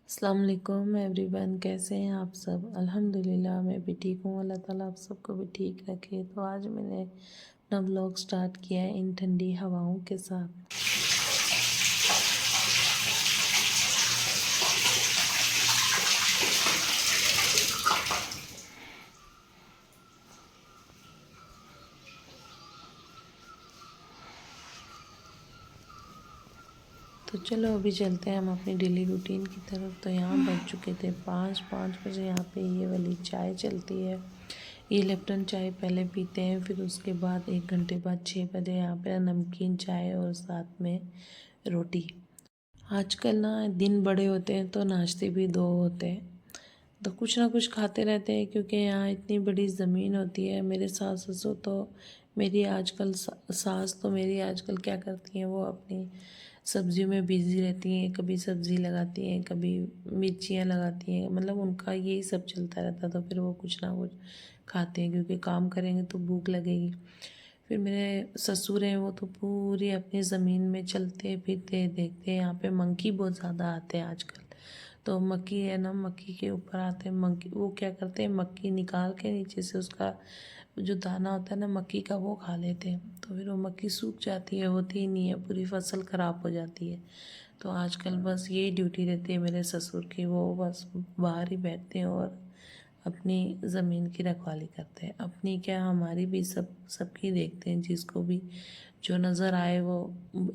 अस्सलाम वालेकुम एवरीवन, कैसे हैं आप सब। अल्हम्दुलिल्लाह मैं भी ठीक हूँ। अल्लाह ताला आप सबको भी ठीक रखे। तो आज मैंने अपना व्लॉग स्टार्ट किया है इन ठंडी हवाओं के साथ। तो चलो अभी चलते हैं हम अपनी डेली रूटीन की तरफ। तो यहाँ बज चुके थे 5 बजे। यहाँ पे ये वाली चाय चलती है। ये लिप्टन चाय पहले पीते हैं, फिर उसके बाद 1 घंटे बाद 6 बजे यहाँ पे नमकीन चाय और साथ में रोटी। आजकल ना दिन बड़े होते हैं तो नाश्ते भी दो होते हैं, तो कुछ ना कुछ खाते रहते हैं क्योंकि यहाँ इतनी बड़ी ज़मीन होती है। मेरे सास ससुर तो मेरी आजकल सास तो मेरी आजकल क्या करती हैं, वो अपनी सब्जियों में बिज़ी रहती हैं। कभी सब्ज़ी लगाती हैं, कभी मिर्चियाँ लगाती हैं, मतलब उनका यही सब चलता रहता। तो फिर वो कुछ ना कुछ खाते हैं क्योंकि काम करेंगे तो भूख लगेगी। फिर मेरे ससुर हैं, वो तो पूरी अपनी ज़मीन में चलते फिरते देखते हैं। यहाँ पे मंकी बहुत ज़्यादा आते हैं आजकल। तो मक्की है ना, मक्की के ऊपर आते हैं मक्की। वो क्या करते हैं, मक्की निकाल के नीचे से उसका जो दाना होता है ना मक्की का, वो खा लेते हैं। तो फिर वो मक्की सूख जाती है, होती ही नहीं है, पूरी फसल ख़राब हो जाती है। तो आजकल बस यही ड्यूटी रहती है मेरे ससुर की। वो बस बाहर ही बैठते हैं और अपनी ज़मीन की रखवाली करते हैं। अपनी क्या, हमारी भी सबकी देखते हैं। जिसको भी जो नज़र आए वो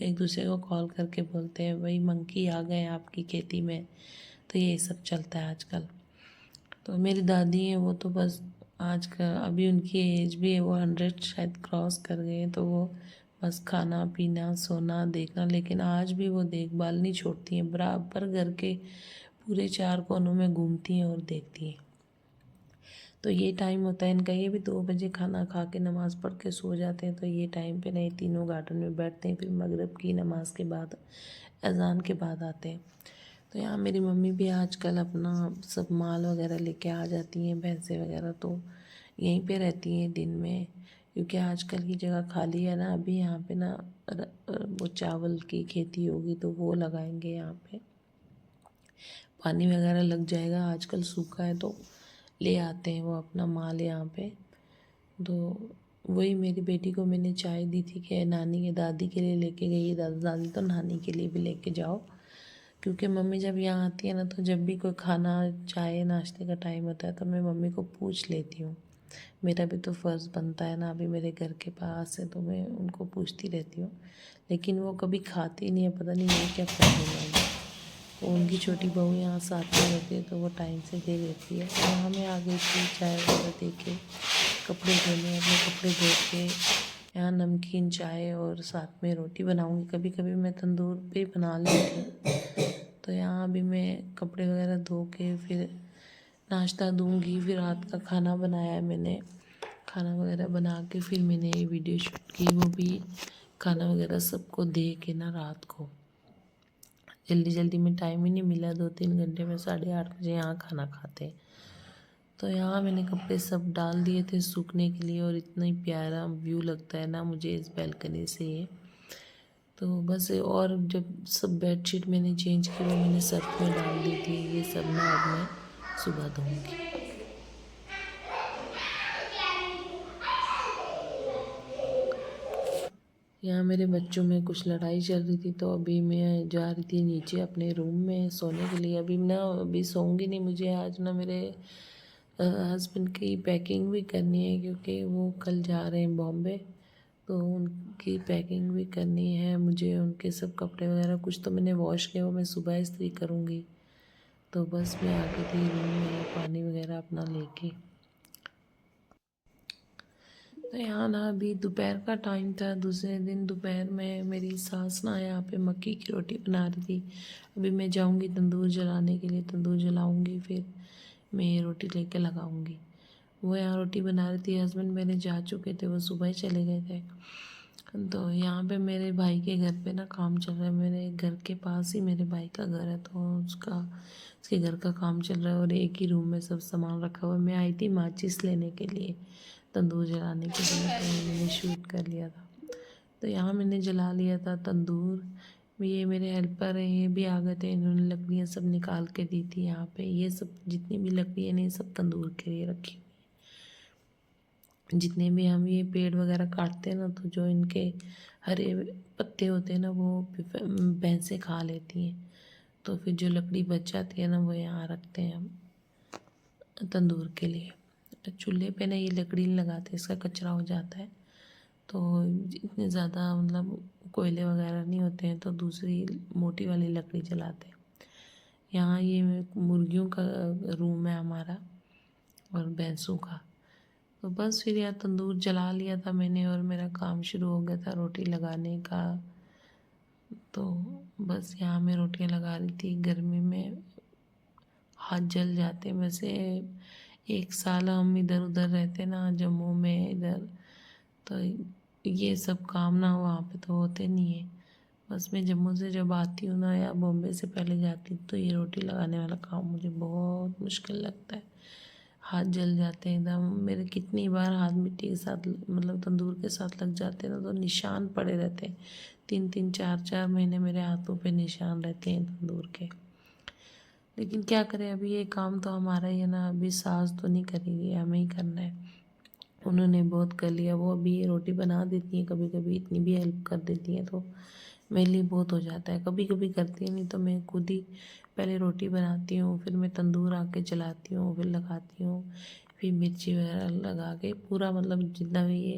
एक दूसरे को कॉल करके बोलते हैं, भाई मंकी आ गए आपकी खेती में। तो ये सब चलता है आजकल। तो मेरी दादी हैं, वो तो बस आज का अभी उनकी एज भी है, वो 100 शायद क्रॉस कर गए हैं। तो वो बस खाना पीना सोना देखना, लेकिन आज भी वो देखभाल नहीं छोड़ती हैं। बराबर घर के पूरे 4 कोनों में घूमती हैं और देखती हैं। तो ये टाइम होता है इनका, ये भी 2 बजे खाना खा के नमाज़ पढ़ के सो जाते हैं। तो ये टाइम पे नहीं, तीनों गार्डन में बैठते हैं। फिर मगरिब की नमाज के बाद, अजान के बाद आते हैं। तो यहाँ मेरी मम्मी भी आजकल अपना सब माल वगैरह लेके आ जाती हैं, भैंसें वगैरह। तो यहीं पे रहती हैं दिन में, क्योंकि आजकल की जगह खाली है ना। अभी यहाँ पे ना वो चावल की खेती होगी तो वो लगाएंगे यहाँ पे। पानी वगैरह लग जाएगा, आजकल सूखा है तो ले आते हैं वो अपना माल यहाँ पे। तो वही मेरी बेटी को मैंने चाय दी थी कि नानी के दादी के लिए लेके गई, दादा दादी तो नानी के लिए भी लेके जाओ। क्योंकि मम्मी जब यहाँ आती है ना, तो जब भी कोई खाना चाय नाश्ते का टाइम होता है तो मैं मम्मी को पूछ लेती हूँ। मेरा भी तो फ़र्ज़ बनता है ना, अभी मेरे घर के पास है तो मैं उनको पूछती रहती हूँ। लेकिन वो कभी खाती नहीं है, पता नहीं ये क्या प्रॉब्लम है। तो उनकी छोटी बहू यहाँ साथ में रहती है तो वो टाइम से दे देती है। तो यहाँ मैं आ गई थी चाय वगैरह दे के, कपड़े धोने, अपने कपड़े धो के। यहाँ नमकीन चाय और साथ में रोटी बनाऊँगी। कभी कभी मैं तंदूर पे बना लेती हूँ। तो यहाँ अभी मैं कपड़े वगैरह धो के फिर नाश्ता दूँगी। फिर रात का खाना बनाया है मैंने, खाना वगैरह बना के फिर मैंने ये वीडियो शूट की। वो भी खाना वगैरह सबको दे के ना, रात को जल्दी जल्दी में टाइम ही नहीं मिला। 2-3 घंटे में 8:30 बजे यहाँ खाना खाते हैं। तो यहाँ मैंने कपड़े सब डाल दिए थे सूखने के लिए, और इतना ही प्यारा व्यू लगता है ना मुझे इस बैल्कनी से ये। तो बस, और जब सब बेडशीट मैंने चेंज की वो मैंने सर्फ में डाल दी थी। ये सब ना अब मैं सुबह धोऊंगी। यहाँ मेरे बच्चों में कुछ लड़ाई चल रही थी, तो अभी मैं जा रही थी नीचे अपने रूम में सोने के लिए। अभी सोऊंगी नहीं, मुझे आज ना मेरे हस्बैंड की पैकिंग भी करनी है क्योंकि वो कल जा रहे हैं बॉम्बे। तो उनकी पैकिंग भी करनी है मुझे। उनके सब कपड़े वगैरह कुछ तो मैंने वॉश किया, वो मैं सुबह इस्त्री करूँगी। तो बस मैं आ गई थी रूम में पानी वगैरह अपना लेके। तो यहाँ ना अभी दोपहर का टाइम था। दूसरे दिन दोपहर में मेरी सास ना यहाँ पे मक्की की रोटी बना रही थी। अभी मैं जाऊँगी तंदूर जलाने के लिए, तंदूर जलाऊँगी, फिर मैं ये रोटी लेके लगाऊँगी। वो यहाँ रोटी बना रही थी, हस्बैंड मेरे जा चुके थे, वो सुबह ही चले गए थे। तो यहाँ पे मेरे भाई के घर पे ना काम चल रहा है। मेरे घर के पास ही मेरे भाई का घर है, तो उसके घर का काम चल रहा है और एक ही रूम में सब सामान रखा हुआ है। मैं आई थी माचिस लेने के लिए, तंदूर जलाने के लिए, तो मैंने शूट कर लिया था। तो यहाँ मैंने जला लिया था तंदूर। ये मेरे हेल्पर हैं, ये भी आ गए थे, इन्होंने लकड़ियाँ सब निकाल के दी थी यहाँ पे। ये सब जितनी भी लकड़ियाँ नहीं, सब तंदूर के लिए रखी हुई। जितने भी हम ये पेड़ वगैरह काटते हैं ना, तो जो इनके हरे पत्ते होते हैं ना, वो भैंसें खा लेती हैं। तो फिर जो लकड़ी बच जाती है ना, वो यहाँ रखते हैं हम तंदूर के लिए। तो चूल्हे पे ना ये लकड़ी नहीं लगाते, इसका कचरा हो जाता है। तो इतने ज़्यादा मतलब कोयले वगैरह नहीं होते हैं, तो दूसरी मोटी वाली लकड़ी जलाते हैं। यहाँ ये मुर्गियों का रूम है हमारा और भैंसों का। तो बस फिर यहाँ तंदूर जला लिया था मैंने और मेरा काम शुरू हो गया था रोटी लगाने का। तो बस यहाँ मैं रोटियाँ लगा रही थी। गर्मी में हाथ जल जाते हैं। वैसे 1 साल हम इधर उधर रहते ना, जम्मू में इधर, तो ये सब काम ना वहाँ पे तो होते नहीं है। बस मैं जम्मू से जब आती हूँ ना, या बॉम्बे से पहले जाती हूँ, तो ये रोटी लगाने वाला काम मुझे बहुत मुश्किल लगता है। हाथ जल जाते हैं एकदम मेरे। कितनी बार हाथ मिट्टी के साथ मतलब तंदूर के साथ लग जाते हैं ना, तो निशान पड़े रहते हैं। 3-3 4-4 महीने मेरे हाथों पे निशान रहते हैं तंदूर के। लेकिन क्या करें, अभी ये काम तो हमारा ही है ना, अभी सास तो नहीं करेगी, हमें ही करना है। उन्होंने बहुत कर लिया, वो अभी ये रोटी बना देती हैं, कभी कभी इतनी भी हेल्प कर देती हैं, तो मेरे लिए बहुत हो जाता है। कभी कभी करती है, नहीं तो मैं खुद ही पहले रोटी बनाती हूँ, फिर मैं तंदूर आके चलाती हूँ, फिर लगाती हूँ, फिर मिर्ची वगैरह लगा के पूरा मतलब जितना भी ये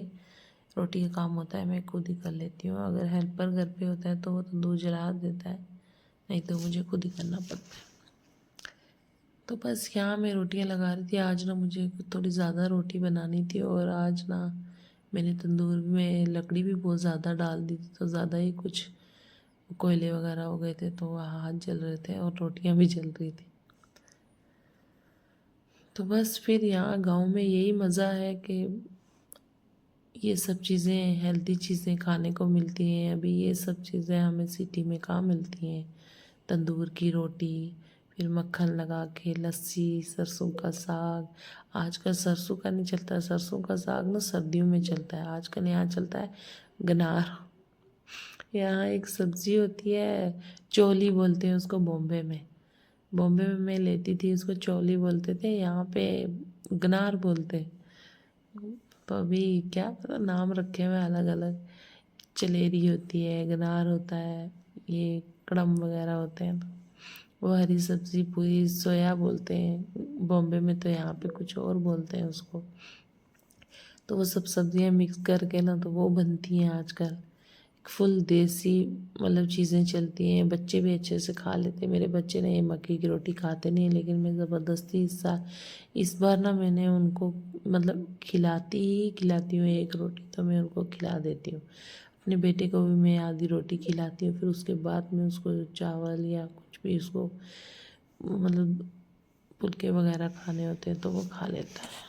रोटी का काम होता है मैं खुद ही कर लेती हूँ। अगर हेल्पर घर पे होता है तो वो तंदूर जला देता है, नहीं तो मुझे खुद ही करना पड़ता है। तो बस यहाँ मैं रोटियाँ लगा रही थी। आज ना मुझे थोड़ी ज़्यादा रोटी बनानी थी, और आज ना मैंने तंदूर में लकड़ी भी बहुत ज़्यादा डाल दी थी, तो ज़्यादा ही कुछ कोयले वगैरह हो गए थे, तो हाथ जल रहे थे और रोटियाँ भी जल रही थी। तो बस फिर यहाँ गांव में यही मज़ा है कि ये सब चीज़ें, हेल्दी चीज़ें खाने को मिलती हैं। अभी ये सब चीज़ें हमें सिटी में कहाँ मिलती हैं। तंदूर की रोटी, फिर मक्खन लगा के लस्सी, सरसों का साग। आजकल सरसों का नहीं चलता, सरसों का साग ना सर्दियों में चलता है। आजकल यहाँ चलता है गनार। यहाँ एक सब्जी होती है, चोली बोलते हैं उसको बॉम्बे में। बॉम्बे में मैं लेती थी, उसको चोली बोलते थे, यहाँ पे गनार बोलते हैं। तो अभी क्या पता नाम रखे हुए अलग अलग। चलेरी होती है, गनार होता है, ये कड़म वगैरह होते हैं। वो हरी सब्जी पूरी सोया बोलते हैं बॉम्बे में, तो यहाँ पे कुछ और बोलते हैं उसको। तो वो सब सब्जियां मिक्स करके ना, तो वो बनती हैं आजकल। फुल देसी मतलब चीज़ें चलती हैं। बच्चे भी अच्छे से खा लेते हैं। मेरे बच्चे ने ये मक्की की रोटी खाते नहीं, लेकिन मैं ज़बरदस्ती इस बार ना मैंने उनको मतलब खिलाती हूँ। एक रोटी तो मैं उनको खिला देती हूँ। अपने बेटे को भी मैं आधी रोटी खिलाती हूँ, फिर उसके बाद में उसको चावल या कुछ भी उसको मतलब फुलके वगैरह खाने होते हैं तो वो खा लेता है।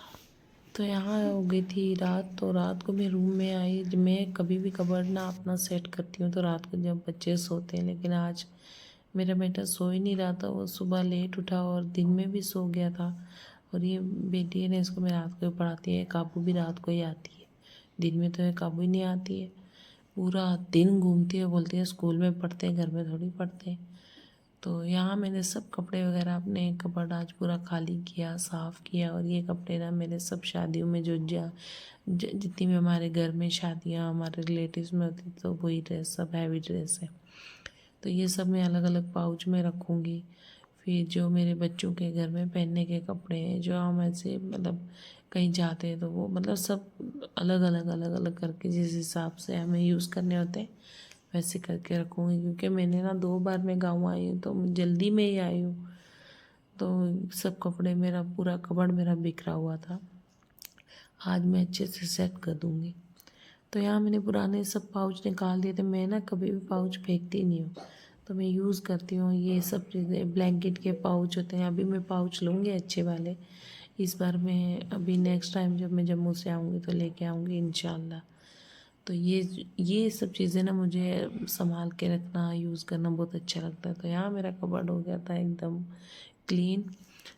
तो यहाँ हो गई थी रात, तो रात को मैं रूम में आई। मैं कभी भी कबर्ड ना अपना सेट करती हूँ तो रात को जब बच्चे सोते हैं, लेकिन आज मेरा बेटा सो ही नहीं रहा था। वो सुबह लेट उठा और दिन में भी सो गया था। और ये बेटी है ना, इसको मैं रात को ही पढ़ाती है। काबू भी रात को ही आती है, दिन में तो ये काबू ही नहीं आती है। पूरा दिन घूमती है, बोलती है स्कूल में पढ़ते हैं, घर में थोड़ी पढ़ते हैं। तो यहाँ मैंने सब कपड़े वगैरह अपने कपड़ आज पूरा खाली किया, साफ़ किया। और ये कपड़े ना मेरे सब शादियों में जितनी भी हमारे घर में शादियाँ हमारे रिलेटिव्स में होती, तो वही ड्रेस सब हैवी ड्रेस है। तो ये सब मैं अलग अलग पाउच में रखूँगी। फिर जो मेरे बच्चों के घर में पहनने के कपड़े हैं, जो हम ऐसे मतलब कहीं जाते हैं, तो वो मतलब सब अलग अलग करके जिस हिसाब से हमें यूज़ करने होते हैं वैसे करके रखूँगी। क्योंकि मैंने ना 2 बार मैं गाँव आई हूँ, तो जल्दी में ही आई हूँ, तो सब कपड़े मेरा पूरा कबर्ड मेरा बिखरा हुआ था। आज मैं अच्छे से सेट कर दूँगी। तो यहाँ मैंने पुराने सब पाउच निकाल दिए थे। मैं ना कभी भी पाउच फेंकती नहीं हूँ, तो मैं यूज़ करती हूँ ये सब चीज़ें। ब्लैंकेट के पाउच होते हैं, अभी मैं पाउच लूँगी अच्छे वाले। इस बार मैं अभी नेक्स्ट टाइम जब मैं जम्मू से आऊँगी तो लेके आऊँगी इंशाल्लाह। तो ये सब चीज़ें ना मुझे संभाल के रखना, यूज़ करना बहुत अच्छा लगता है। तो यहाँ मेरा कबर्ड हो गया था एकदम क्लीन।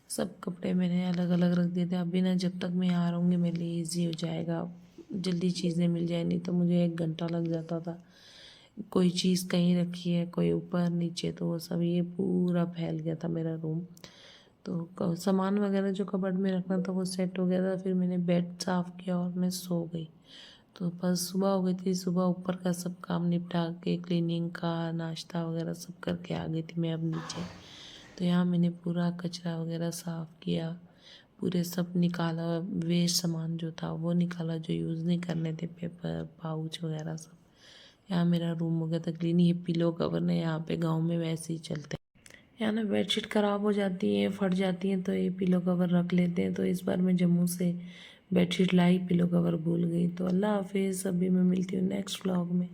सब कपड़े मैंने अलग अलग रख दिए थे। अभी ना जब तक मैं यहाँ रहूँगी मेरे लिए ईजी हो जाएगा, जल्दी चीज़ें मिल जाए। नहीं तो मुझे 1 घंटा लग जाता था कोई चीज़ कहीं रखी है, कोई ऊपर नीचे, तो वो सब ये पूरा फैल गया था मेरा रूम। तो सामान वगैरह जो कबर्ड में रखना था वो सेट हो गया था। फिर मैंने बेड साफ़ किया और मैं सो गई। तो बस सुबह हो गई थी। सुबह ऊपर का सब काम निपटा के क्लीनिंग का नाश्ता वगैरह सब करके आ गई थी मैं अब नीचे। तो यहाँ मैंने पूरा कचरा वगैरह साफ़ किया, पूरे सब निकाला, वेस्ट सामान जो था वो निकाला, जो यूज़ नहीं करने थे, पेपर पाउच वगैरह सब। यहाँ मेरा रूम हो गया था क्लीन। ये पिलो कवर ना यहाँ पे गांव में वैसे ही चलते हैं। यहाँ ना बेडशीट ख़राब हो जाती हैं, फट जाती हैं, तो ये पिलो कवर रख लेते हैं। तो इस बार मैं जम्मू से बेडशीट लाई, पिलो कवर भूल गई। तो अल्लाह हाफिज़, अभी मैं मिलती हूँ नेक्स्ट व्लॉग में।